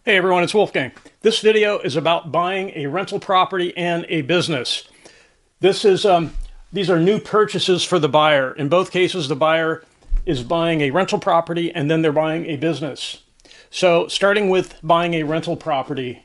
Hey everyone, it's Wolfgang. This video is about buying a rental property and a business. These are new purchases for the buyer. In both cases, the buyer is buying a rental property and then they're buying a business. So starting with buying a rental property,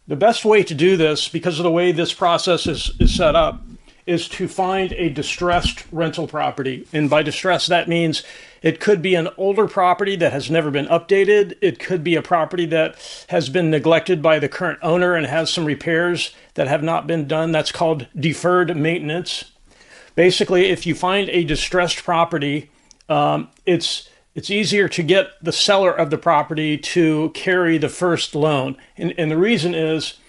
the best way to do this, because of the way this process is set up, is to find a distressed rental property. And by distressed, that means it could be an older property that has never been updated. It could be a property that has been neglected by the current owner and has some repairs that have not been done. That's called deferred maintenance. Basically, if you find a distressed property, it's easier to get the seller of the property to carry the first loan. And the reason is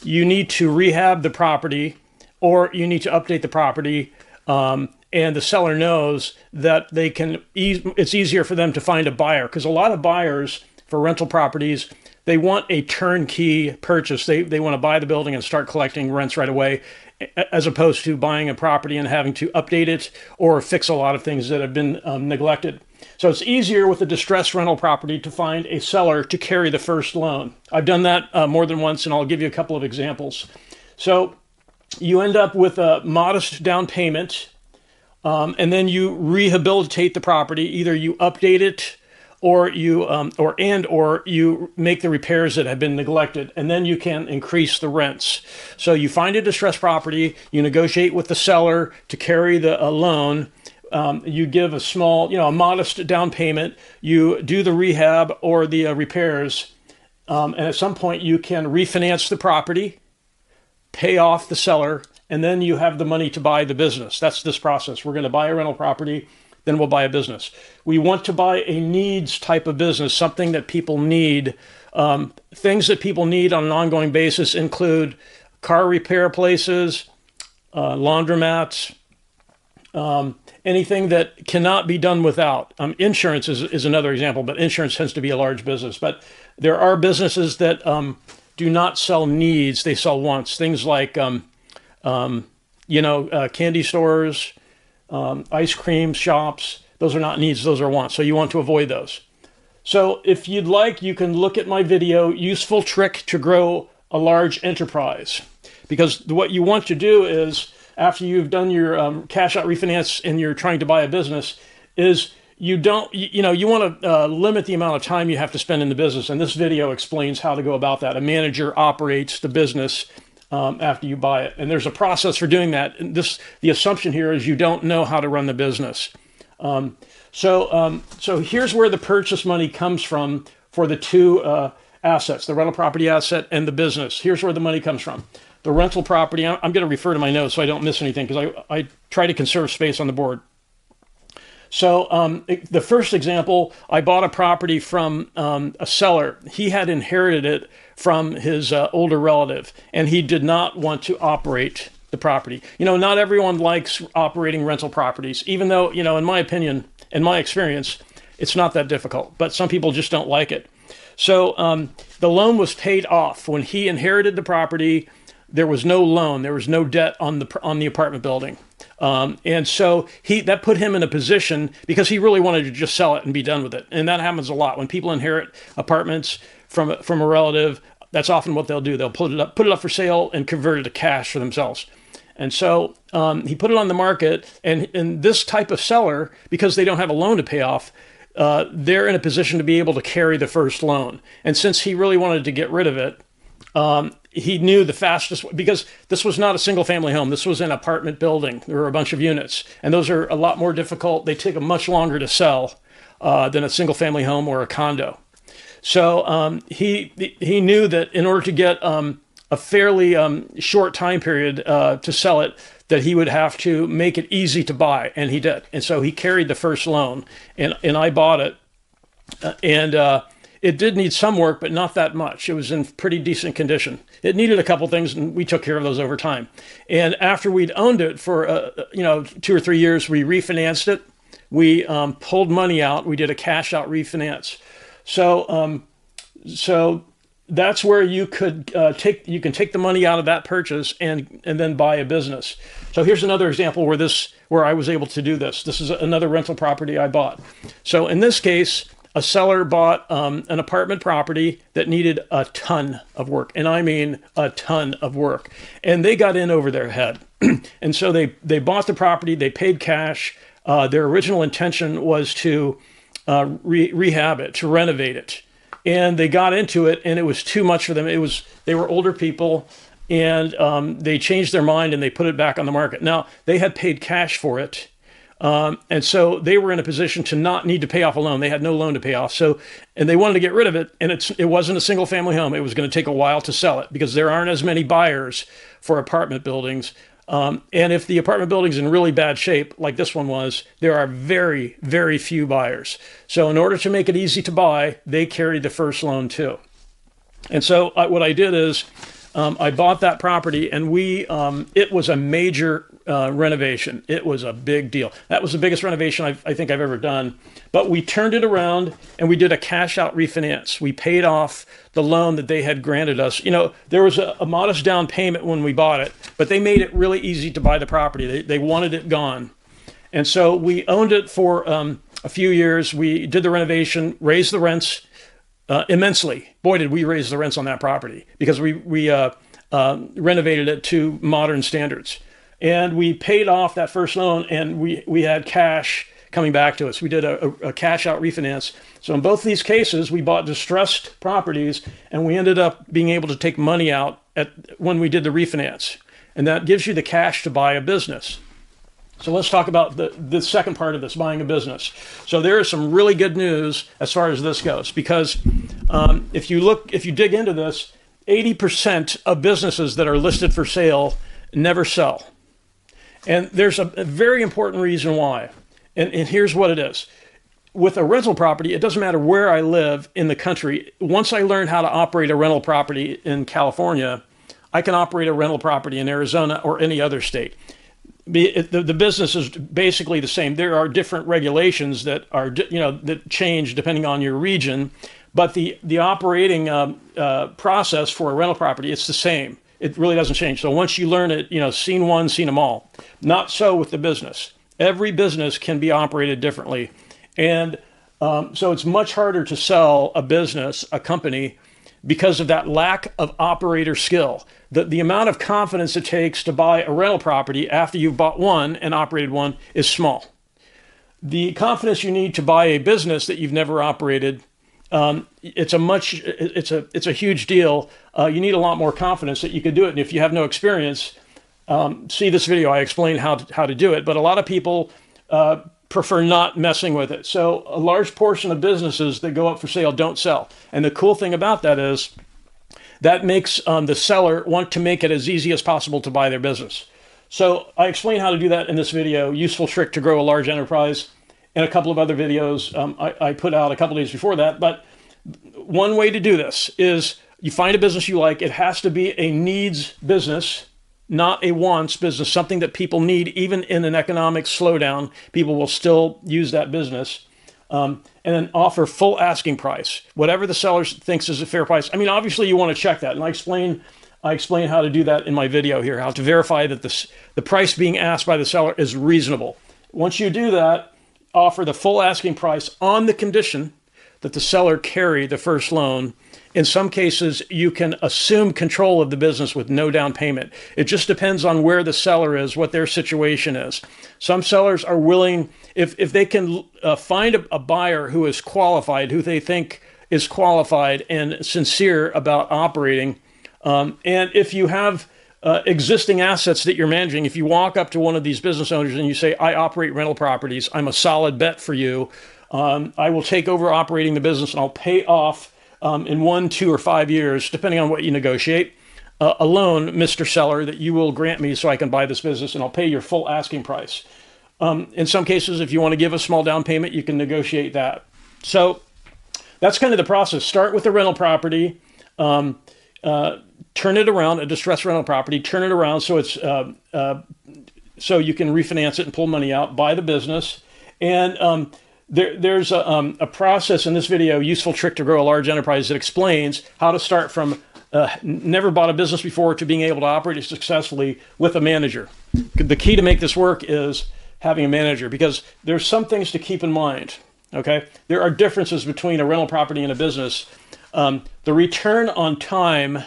you need to rehab the property or you need to update the property, and the seller knows that it's easier for them to find a buyer, because a lot of buyers for rental properties, they want a turnkey purchase. They want to buy the building and start collecting rents right away, as opposed to buying a property and having to update it or fix a lot of things that have been neglected. So it's easier with a distressed rental property to find a seller to carry the first loan. I've done that more than once, and I'll give you a couple of examples. So you end up with a modest down payment, and then you rehabilitate the property. Either you update it, or you make the repairs that have been neglected, and then you can increase the rents. So you find a distressed property, you negotiate with the seller to carry the loan. You give a small, a modest down payment. You do the rehab or the repairs, and at some point you can refinance the property, pay off the seller, and then you have the money to buy the business. That's this process. We're going to buy a rental property, then we'll buy a business. We want to buy a needs type of business, something that people need. Things that people need on an ongoing basis include car repair places, laundromats, anything that cannot be done without. Insurance is another example, but insurance tends to be a large business. But there are businesses that do not sell needs, they sell wants. Things like, candy stores, ice cream shops. Those are not needs, those are wants. So you want to avoid those. So if you'd like, you can look at my video, Useful Trick to Grow a Large Enterprise. Because what you want to do is, after you've done your cash out refinance and you're trying to buy a business, is you want to limit the amount of time you have to spend in the business. And this video explains how to go about that. A manager operates the business after you buy it. And there's a process for doing that. And the assumption here is you don't know how to run the business. So here's where the purchase money comes from for the two assets, the rental property asset and the business. Here's where the money comes from. The rental property, I'm going to refer to my notes so I don't miss anything, because I try to conserve space on the board. So the first example, I bought a property from a seller. He had inherited it from his older relative, and he did not want to operate the property. Not everyone likes operating rental properties, even though, in my opinion, in my experience, it's not that difficult, but some people just don't like it. So the loan was paid off. When he inherited the property, there was no loan, there was no debt on the apartment building. And so that put him in a position, because he really wanted to just sell it and be done with it. And that happens a lot. When people inherit apartments from a relative, that's often what they'll do. They'll put it up for sale and convert it to cash for themselves. And so he put it on the market, and this type of seller, because they don't have a loan to pay off, they're in a position to be able to carry the first loan. And since he really wanted to get rid of it, he knew the fastest, because this was not a single family home. This was an apartment building. There were a bunch of units, and those are a lot more difficult. They take much longer to sell than a single family home or a condo. So he knew that in order to get a fairly short time period to sell it, that he would have to make it easy to buy, and he did. And so he carried the first loan, and I bought it, and it did need some work, but not that much. It was in pretty decent condition. It needed a couple things, and we took care of those over time. And after we'd owned it for 2 or 3 years, we refinanced it. We pulled money out. We did a cash out refinance. So that's where you can take the money out of that purchase and then buy a business. So here's another example where I was able to do this. This is another rental property I bought. So in this case, a seller bought an apartment property that needed a ton of work. And I mean a ton of work. And they got in over their head. And so they bought the property, they paid cash. Their original intention was to rehab it, to renovate it. And they got into it, and it was too much for them. They were older people, and they changed their mind, and they put it back on the market. Now, they had paid cash for it, and so they were in a position to not need to pay off a loan. They had no loan to pay off, and they wanted to get rid of it, and it wasn't a single-family home. It was going to take a while to sell it because there aren't as many buyers for apartment buildings. And if the apartment building's in really bad shape, like this one was, there are very, very few buyers. So in order to make it easy to buy, they carried the first loan too. And so what I did is I bought that property, and it was a major renovation. It was a big deal. That was the biggest renovation I think I've ever done. But we turned it around, and we did a cash out refinance. We paid off the loan that they had granted us. You know, there was a modest down payment when we bought it, but they made it really easy to buy the property. They wanted it gone. And so we owned it for a few years. We did the renovation, raised the rents immensely. Boy, did we raise the rents on that property because we renovated it to modern standards. And we paid off that first loan, and we had cash coming back to us. We did a cash out refinance. So in both these cases, we bought distressed properties, and we ended up being able to take money out when we did the refinance. And that gives you the cash to buy a business. So let's talk about the second part of this, buying a business. So there is some really good news as far as this goes, because if you dig into this, 80% of businesses that are listed for sale never sell. And there's a very important reason why. And here's what it is. With a rental property, it doesn't matter where I live in the country. Once I learn how to operate a rental property in California, I can operate a rental property in Arizona or any other state. The business is basically the same. There are different regulations that change depending on your region, but the operating process for a rental property, it's the same. It really doesn't change. So once you learn it, scene one, seen them all. Not so with the business. Every business can be operated differently. And so it's much harder to sell a business, a company, because of that lack of operator skill. The amount of confidence it takes to buy a rental property after you've bought one and operated one is small. The confidence you need to buy a business that you've never operated, it's a huge deal. You need a lot more confidence that you could do it. And if you have no experience, see this video. I explain how to do it. But a lot of people prefer not messing with it. So a large portion of businesses that go up for sale don't sell. And the cool thing about that is that makes the seller want to make it as easy as possible to buy their business. So I explain how to do that in this video, useful trick to grow a large enterprise, and a couple of other videos I put out a couple days before that. But one way to do this is you find a business you like. It has to be a needs business, not a wants business, something that people need. Even in an economic slowdown, people will still use that business. And then offer full asking price, whatever the seller thinks is a fair price. I mean, obviously you want to check that. And I explain how to do that in my video here, how to verify that the price being asked by the seller is reasonable. Once you do that, offer the full asking price on the condition that the seller carry the first loan. In some cases, you can assume control of the business with no down payment. It just depends on where the seller is, what their situation is. Some sellers are willing, if they can find a buyer who is qualified, who they think is qualified and sincere about operating, and if you have existing assets that you're managing, if you walk up to one of these business owners and you say, I operate rental properties, I'm a solid bet for you, I will take over operating the business and I'll pay off in 1, 2, or 5 years, depending on what you negotiate, a loan, Mr. Seller, that you will grant me so I can buy this business, and I'll pay your full asking price. In some cases, if you want to give a small down payment, you can negotiate that. So that's kind of the process. Start with a rental property, turn it around, a distressed rental property, turn it around so it's so you can refinance it and pull money out, buy the business, and There's a process in this video, useful trick to grow a large enterprise, that explains how to start from never bought a business before to being able to operate it successfully with a manager. The key to make this work is having a manager, because there's some things to keep in mind. Okay, there are differences between a rental property and a business. The return on time,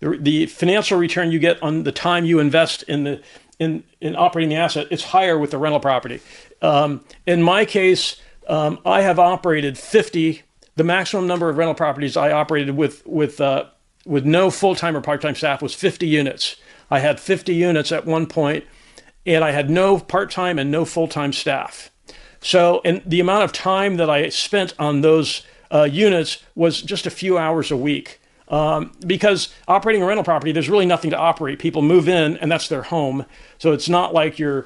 the financial return you get on the time you invest in operating the asset, it's higher with the rental property. In my case, I have operated 50. The maximum number of rental properties I operated with no full-time or part-time staff was 50 units. I had 50 units at one point, and I had no part-time and no full-time staff. So, and the amount of time that I spent on those units was just a few hours a week. Because operating a rental property, there's really nothing to operate. People move in, and that's their home. So it's not like you're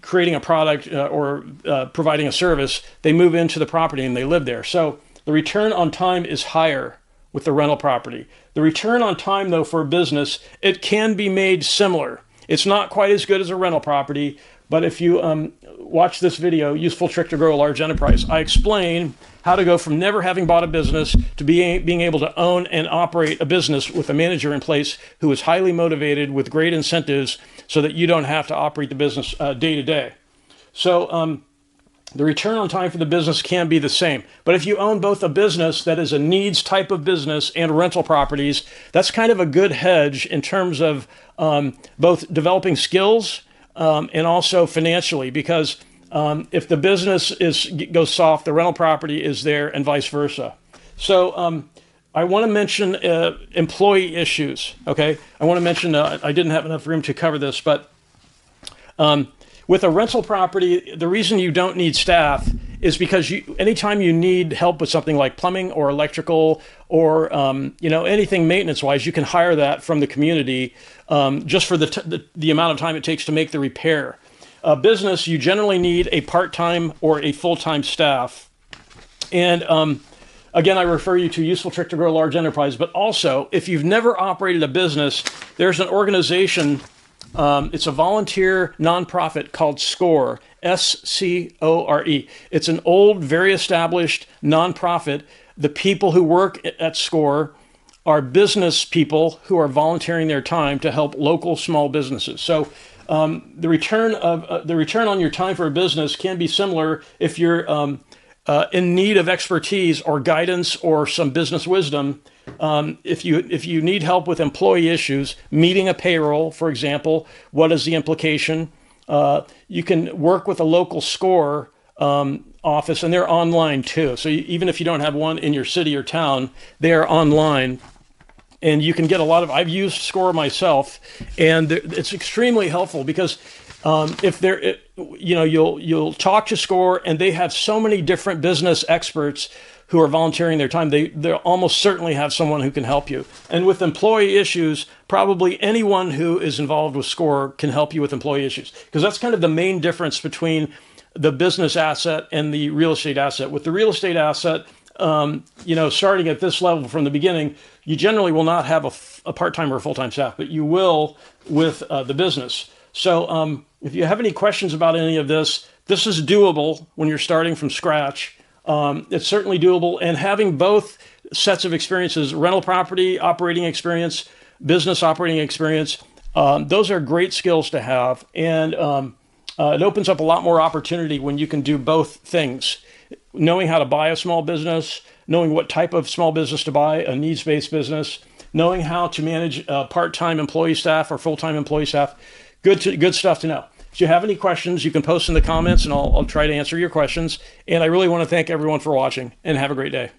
creating a product or providing a service. They move into the property and they live there. So the return on time is higher with the rental property. The return on time, though, for a business, it can be made similar. It's not quite as good as a rental property, but if you watch this video, Useful Trick to Grow a Large Enterprise, I explain how to go from never having bought a business to being able to own and operate a business with a manager in place who is highly motivated with great incentives so that you don't have to operate the business day to day. So the return on time for the business can be the same. But if you own both a business that is a needs type of business and rental properties, that's kind of a good hedge in terms of both developing skills and also financially, because if the business goes soft, the rental property is there and vice versa. So I want to mention employee issues, okay? I want to mention, I didn't have enough room to cover this, but with a rental property, the reason you don't need staff is because anytime you need help with something like plumbing or electrical or anything maintenance-wise, you can hire that from the community just for the amount of time it takes to make the repair. A business, you generally need a part-time or a full-time staff. And again, I refer you to Useful Trick to Grow a Large Enterprise, but also if you've never operated a business, there's an organization, it's a volunteer nonprofit called SCORE, S-C-O-R-E. It's an old, very established nonprofit. The people who work at SCORE are business people who are volunteering their time to help local small businesses. So the return on your time for a business can be similar if you're in need of expertise or guidance or some business wisdom. If you need help with employee issues, meeting a payroll, for example, what is the implication? You can work with a local SCORE office, and they're online too. So even if you don't have one in your city or town, they are online. And you can get I've used SCORE myself, and it's extremely helpful because you'll talk to SCORE, and they have so many different business experts who are volunteering their time. They'll almost certainly have someone who can help you. And with employee issues, probably anyone who is involved with SCORE can help you with employee issues, because that's kind of the main difference between the business asset and the real estate asset. With the real estate asset, starting at this level from the beginning, you generally will not have a part-time or a full-time staff, but you will with the business. So if you have any questions about any of this, this is doable when you're starting from scratch. It's certainly doable. And having both sets of experiences, rental property operating experience, business operating experience, those are great skills to have. And it opens up a lot more opportunity when you can do both things. Knowing how to buy a small business, knowing what type of small business to buy, a needs-based business, knowing how to manage part-time employee staff or full-time employee staff. Good stuff to know. If you have any questions, you can post in the comments, and I'll try to answer your questions. And I really want to thank everyone for watching, and have a great day.